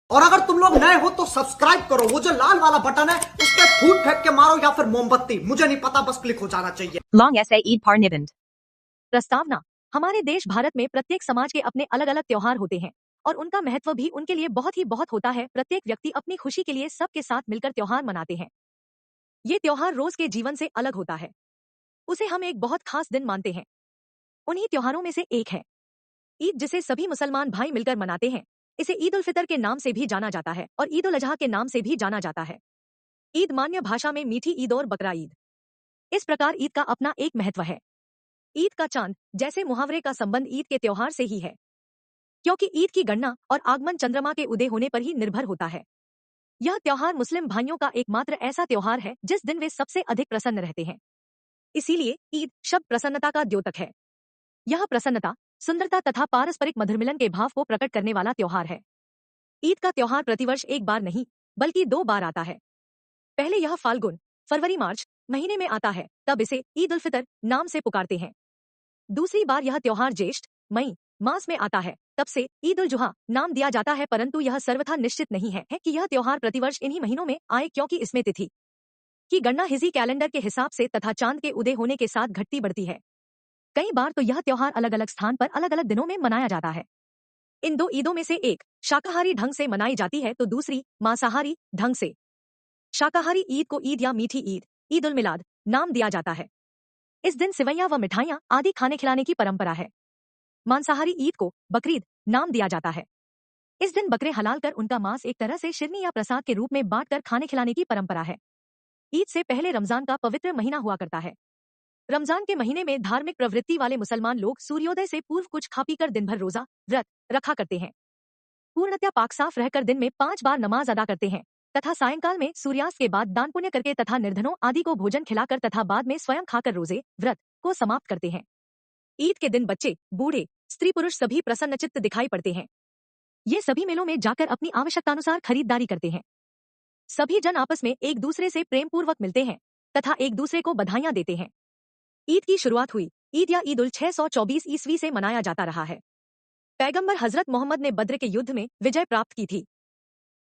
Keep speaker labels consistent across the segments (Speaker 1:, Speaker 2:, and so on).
Speaker 1: और अगर तुम लोग नए हो तो सब्सक्राइब करो, वो जो लाल वाला बटन है उस पर फूट फेंक के मारो या फिर मोमबत्ती, मुझे नहीं पता, बस क्लिक हो जाना चाहिए।
Speaker 2: लॉन्ग ऐसे ईद पर निबंध। प्रस्तावना। हमारे देश भारत में प्रत्येक समाज के अपने अलग अलग त्योहार होते हैं और उनका महत्व भी उनके लिए बहुत होता है। प्रत्येक व्यक्ति अपनी खुशी के लिए सबके साथ मिलकर त्योहार मनाते हैं। ये त्योहार रोज के जीवन से अलग होता है, उसे हम एक बहुत खास दिन मानते हैं। उन्हीं त्योहारों में से एक है ईद, जिसे सभी मुसलमान भाई मिलकर मनाते हैं। इसे ईद उल फितर के नाम से भी जाना जाता है और ईद उल अजहा के नाम से भी जाना जाता है। ईद मान्य भाषा में मीठी ईद और बकरा ईद। इस प्रकार ईद का अपना एक महत्व है। ईद का चांद जैसे मुहावरे का संबंध ईद के त्योहार से ही है, क्योंकि ईद की गणना और आगमन चंद्रमा के उदय होने पर ही निर्भर होता है। यह त्योहार मुस्लिम भाइयों का एकमात्र ऐसा त्योहार है जिस दिन वे सबसे अधिक प्रसन्न रहते हैं। इसीलिए ईद शब्द प्रसन्नता का द्योतक है। यह प्रसन्नता, सुंदरता तथा पारस्परिक मधुरमिलन के भाव को प्रकट करने वाला त्योहार है। ईद का त्योहार प्रतिवर्ष एक बार नहीं बल्कि 2 बार आता है। पहले यह फाल्गुन फरवरी मार्च महीने में आता है, तब इसे ईद उल फितर नाम से पुकारते हैं। दूसरी बार यह त्योहार ज्येष्ठ मई मास में आता है, तब से ईद उल जुहा नाम दिया जाता है, परंतु यह सर्वथा निश्चित नहीं है कि यह त्योहार प्रतिवर्ष इन्हीं महीनों में आए, क्योंकि इसमें तिथि की गणना हिजरी कैलेंडर के हिसाब से तथा चांद के उदय होने के साथ घटती बढ़ती है। कई बार तो यह त्योहार अलग अलग स्थान पर अलग अलग दिनों में मनाया जाता है। इन 2 ईदों में से एक शाकाहारी ढंग से मनाई जाती है तो दूसरी मांसाहारी ढंग से। शाकाहारी ईद को ईद या मीठी ईद, ईद उल मिलाद नाम दिया जाता है। इस दिन सिवैयां व मिठाइयां आदि खाने खिलाने की परंपरा है। मांसाहारी ईद को बकरीद नाम दिया जाता है। इस दिन बकरे हलाल कर उनका मांस एक तरह से शिरनी या प्रसाद के रूप में बांटकर खाने खिलाने की परंपरा है। ईद से पहले रमजान का पवित्र महीना हुआ करता है। रमजान के महीने में धार्मिक प्रवृत्ति वाले मुसलमान लोग सूर्योदय से पूर्व कुछ खा पीकर दिन भर रोजा व्रत रखा करते हैं। पूर्णतया पाक साफ रहकर दिन में 5 बार नमाज अदा करते हैं तथा सायंकाल में सूर्यास्त के बाद दान पुण्य करके तथा निर्धनों आदि को भोजन खिलाकर तथा बाद में स्वयं खाकर रोजे व्रत को समाप्त करते हैं। ईद के दिन बच्चे, बूढ़े, स्त्री पुरुष सभी प्रसन्नचित्त दिखाई पड़ते हैं। ये सभी मेलों में जाकर अपनी आवश्यकतानुसार खरीदारी करते हैं। सभी जन आपस में एक दूसरे से प्रेम पूर्वक मिलते हैं तथा एक दूसरे को बधाइयां देते हैं। ईद की शुरुआत हुई ईद या ईद उल 624 ईस्वी से मनाया जाता रहा है। पैगंबर हजरत मोहम्मद ने बद्र के युद्ध में विजय प्राप्त की थी।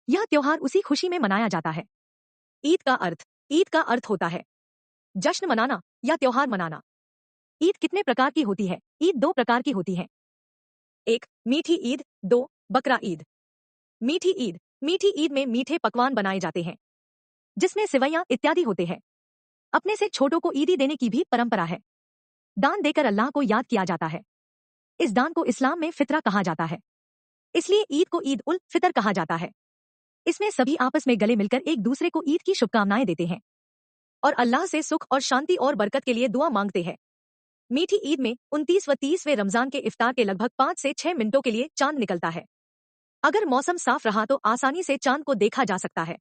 Speaker 2: यह त्योहार उसी खुशी में मनाया जाता है। ईद का अर्थ होता है जश्न मनाना या त्योहार मनाना। ईद कितने प्रकार की होती है? ईद 2 प्रकार की होती है। 1 मीठी ईद, 2 बकरा ईद। मीठी ईद में मीठे पकवान बनाए जाते हैं जिसमें सिवैयां इत्यादि होते हैं। अपने से छोटों को ईदी देने की भी परंपरा है। दान देकर अल्लाह को याद किया जाता है। इस दान को इस्लाम में फितरा कहा जाता है, इसलिए ईद को ईद उल फितर कहा जाता है। इसमें सभी आपस में गले मिलकर एक दूसरे को ईद की शुभकामनाएं देते हैं और अल्लाह से सुख और शांति और बरकत के लिए दुआ मांगते हैं। मीठी ईद में 29 व 30वें रमजान के इफ्तार के लगभग 5 से 6 मिनटों के लिए चांद निकलता है। अगर मौसम साफ रहा तो आसानी से चांद को देखा जा सकता है।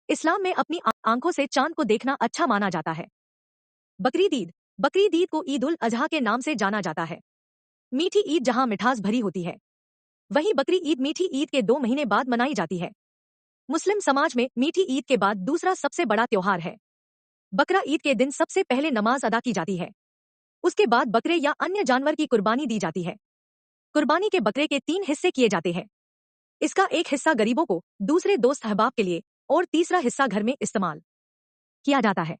Speaker 2: इस्लाम में अपनी आंखों से चांद को देखना अच्छा माना जाता है। बकरीद ईद को ईद उल अजहा के नाम से जाना जाता है। मीठी ईद जहां मिठास भरी होती है, वहीं बकरी ईद मीठी ईद के 2 महीने बाद मनाई जाती है। मुस्लिम समाज में मीठी ईद के बाद दूसरा सबसे बड़ा त्योहार है। बकरा ईद के दिन सबसे पहले नमाज अदा की जाती है। उसके बाद बकरे या अन्य जानवर की कुर्बानी दी जाती है। कुर्बानी के बकरे के 3 हिस्से किए जाते हैं। इसका एक हिस्सा गरीबों को, दूसरे दोस्त अहबाब के लिए और तीसरा हिस्सा घर में इस्तेमाल किया जाता है।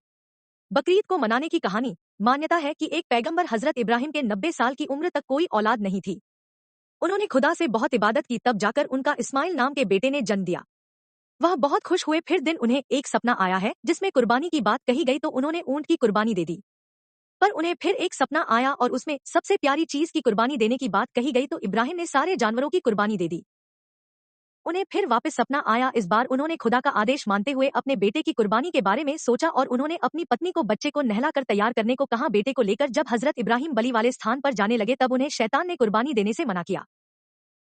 Speaker 2: बकरीद को मनाने की कहानी। मान्यता है कि एक पैगंबर हजरत इब्राहिम के 90 साल की उम्र तक कोई औलाद नहीं थी। उन्होंने खुदा से बहुत इबादत की, तब जाकर उनका इस्माइल नाम के बेटे ने जन्म दिया। वह बहुत खुश हुए। फिर दिन उन्हें एक सपना आया है जिसमें कुर्बानी की बात कही गई, तो उन्होंने ऊंट की कुर्बानी दे दी। पर उन्हें फिर एक सपना आया और उसमें सबसे प्यारी चीज की कुर्बानी देने की बात कही गई, तो इब्राहिम ने सारे जानवरों की कुर्बानी दे दी। उन्हें फिर वापस सपना आया। इस बार उन्होंने खुदा का आदेश मानते हुए अपने बेटे की कुर्बानी के बारे में सोचा और उन्होंने अपनी पत्नी को बच्चे को नहलाकर तैयार करने को कहा। बेटे को लेकर जब हजरत इब्राहिम बलि वाले स्थान पर जाने लगे, तब उन्हें शैतान ने कुर्बानी देने से मना किया।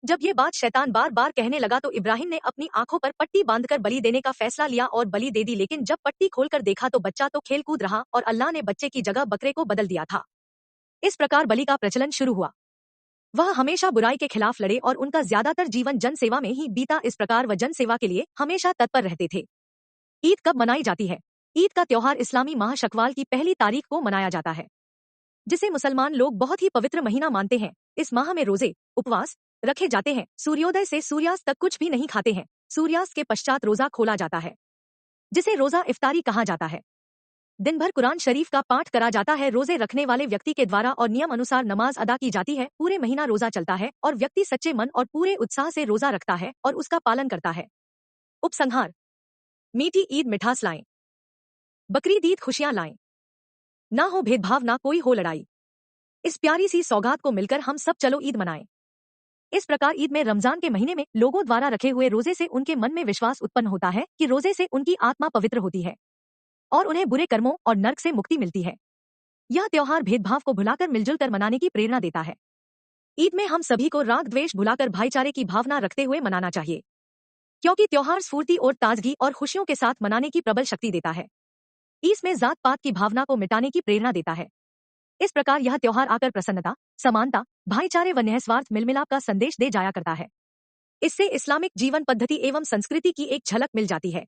Speaker 2: जब ये बात शैतान बार बार कहने लगा, तो इब्राहिम ने अपनी आंखों पर पट्टी बांधकर बलि देने का फैसला लिया और बलि दे दी। लेकिन जब पट्टी खोलकर देखा तो बच्चा तो खेल कूद रहा और अल्लाह ने बच्चे की जगह बकरे को बदल दिया था। इस प्रकार बलि का प्रचलन शुरू हुआ। वह हमेशा बुराई के खिलाफ लड़े और उनका ज्यादातर जीवन जन सेवा में ही बीता। इस प्रकार वह जन सेवा के लिए हमेशा तत्पर रहते थे। ईद कब मनाई जाती है? ईद का त्योहार इस्लामी माह शक्वाल की पहली तारीख को मनाया जाता है, जिसे मुसलमान लोग बहुत ही पवित्र महीना मानते हैं। इस माह में रोजे, उपवास रखे जाते हैं। सूर्योदय से सूर्यास्त तक कुछ भी नहीं खाते हैं। सूर्यास्त के पश्चात रोजा खोला जाता है, जिसे रोजा इफ्तारी कहा जाता है। दिन भर कुरान शरीफ का पाठ करा जाता है रोजे रखने वाले व्यक्ति के द्वारा और नियम अनुसार नमाज अदा की जाती है। पूरे महीना रोजा चलता है और व्यक्ति सच्चे मन और पूरे उत्साह से रोजा रखता है और उसका पालन करता है। उपसंहार: मीठी ईद मिठास लाएं, बकरीद ईद खुशियां लाएं, ना हो भेदभाव ना कोई हो लड़ाई। इस प्यारी सी सौगात को मिलकर हम सब चलो ईद मनाएं। इस प्रकार ईद में रमजान के महीने में लोगों द्वारा रखे हुए रोजे से उनके मन में विश्वास उत्पन्न होता है कि रोजे से उनकी आत्मा पवित्र होती है और उन्हें बुरे कर्मों और नर्क से मुक्ति मिलती है। यह त्योहार भेदभाव को भुलाकर मिलजुल कर मनाने की प्रेरणा देता है। ईद में हम सभी को राग द्वेष भुलाकर भाईचारे की भावना रखते हुए मनाना चाहिए, क्योंकि त्योहार स्फूर्ति और ताजगी और खुशियों के साथ मनाने की प्रबल शक्ति देता है। इसमें जात पात की भावना को मिटाने की प्रेरणा देता है। इस प्रकार यह त्योहार आकर प्रसन्नता, समानता, भाईचारे व निस्वार्थ मिलमिलाप का संदेश दे जाया करता है। इससे इस्लामिक जीवन पद्धति एवं संस्कृति की एक झलक मिल जाती है।